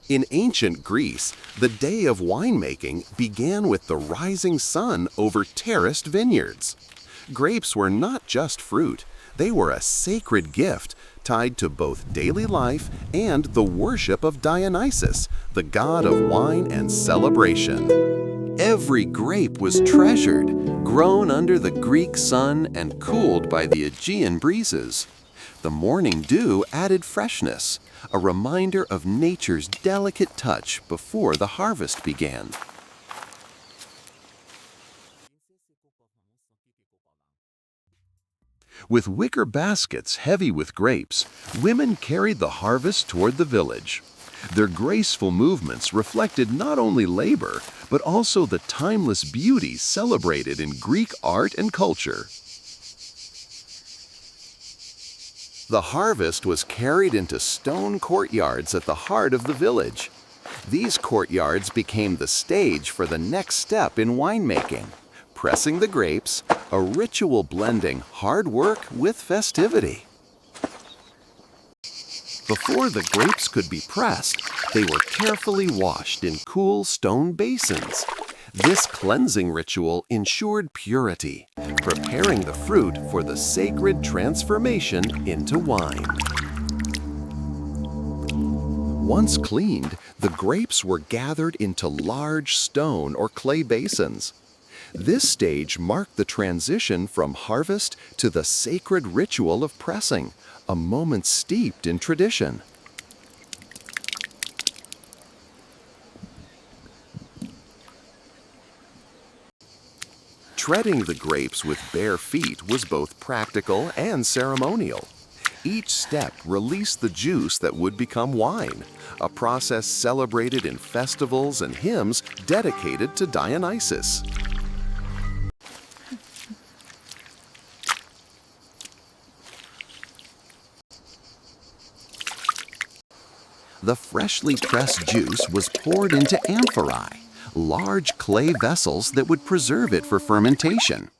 In ancient Greece, the day of winemaking began with the rising sun over terraced vineyards. Grapes were not just fruit, they were a sacred gift tied to both daily life and the worship of Dionysus, the god of wine and celebration. Every grape was treasured, grown under the Greek sun and cooled by the Aegean breezes. The morning dew added freshness, a reminder of nature's delicate touch before the harvest began. With wicker baskets heavy with grapes, women carried the harvest toward the village. Their graceful movements reflected not only labor, but also the timeless beauty celebrated in Greek art and culture. The harvest was carried into stone courtyards at the heart of the village. These courtyards became the stage for the next step in winemaking, pressing the grapes, a ritual blending hard work with festivity. Before the grapes could be pressed, they were carefully washed in cool stone basins. This cleansing ritual ensured purity, preparing the fruit for the sacred transformation into wine. Once cleaned, the grapes were gathered into large stone or clay basins. This stage marked the transition from harvest to the sacred ritual of pressing, a moment steeped in tradition. Treading the grapes with bare feet was both practical and ceremonial. Each step released the juice that would become wine, a process celebrated in festivals and hymns dedicated to Dionysus. The freshly pressed juice was poured into amphorae, large clay vessels that would preserve it for fermentation.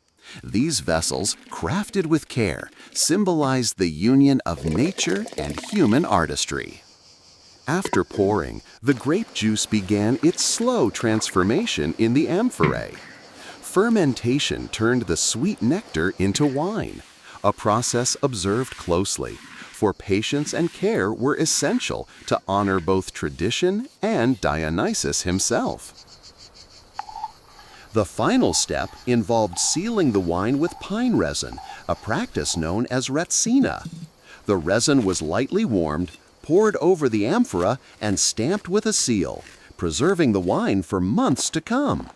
These vessels, crafted with care, symbolized the union of nature and human artistry. After pouring, the grape juice began its slow transformation in the amphorae. Fermentation turned the sweet nectar into wine, a process observed closely, for patience and care were essential to honor both tradition and Dionysus himself. The final step involved sealing the wine with pine resin, a practice known as retsina. The resin was lightly warmed, poured over the amphora, and stamped with a seal, preserving the wine for months to come.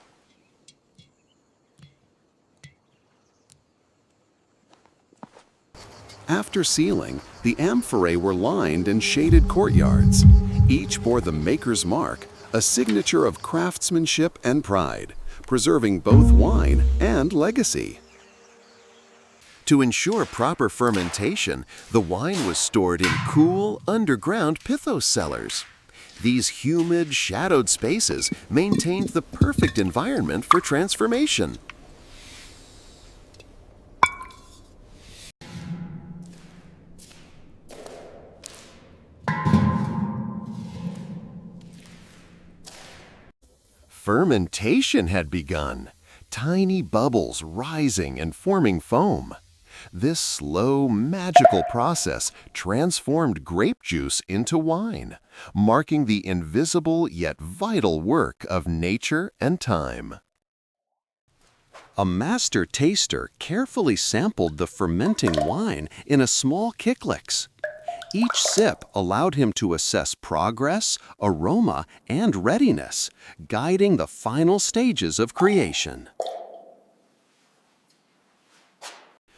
After sealing, the amphorae were lined in shaded courtyards. Each bore the maker's mark, a signature of craftsmanship and pride, preserving both wine and legacy. To ensure proper fermentation, the wine was stored in cool, underground pithos cellars. These humid, shadowed spaces maintained the perfect environment for transformation. Fermentation had begun, tiny bubbles rising and forming foam. This slow, magical process transformed grape juice into wine, marking the invisible yet vital work of nature and time. A master taster carefully sampled the fermenting wine in a small kicklix. Each sip allowed him to assess progress, aroma, and readiness, guiding the final stages of creation.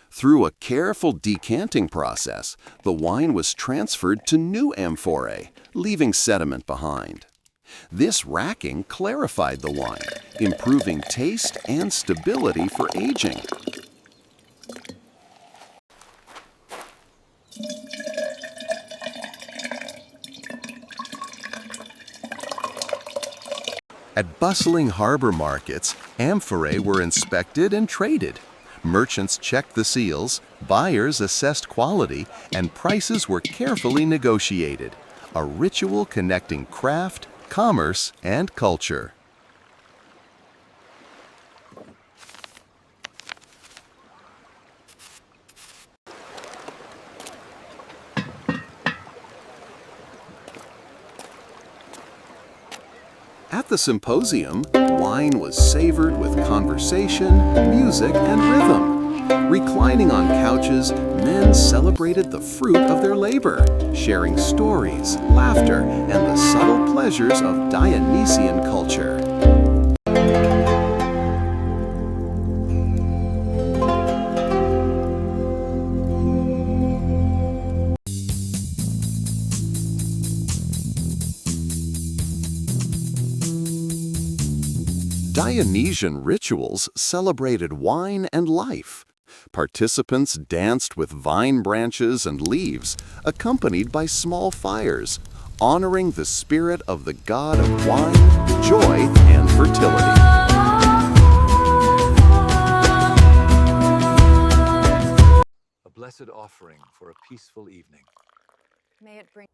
Through a careful decanting process, the wine was transferred to new amphorae, leaving sediment behind. This racking clarified the wine, improving taste and stability for aging. At bustling harbor markets, amphorae were inspected and traded. Merchants checked the seals, buyers assessed quality, and prices were carefully negotiated, a ritual connecting craft, commerce, and culture. At the symposium, wine was savored with conversation, music, and rhythm. Reclining on couches, men celebrated the fruit of their labor, sharing stories, laughter, and the subtle pleasures of Dionysian culture. Dionysian rituals celebrated wine and life. Participants danced with vine branches and leaves, accompanied by small fires, honoring the spirit of the god of wine, joy, and fertility. A blessed offering for a peaceful evening. May it bring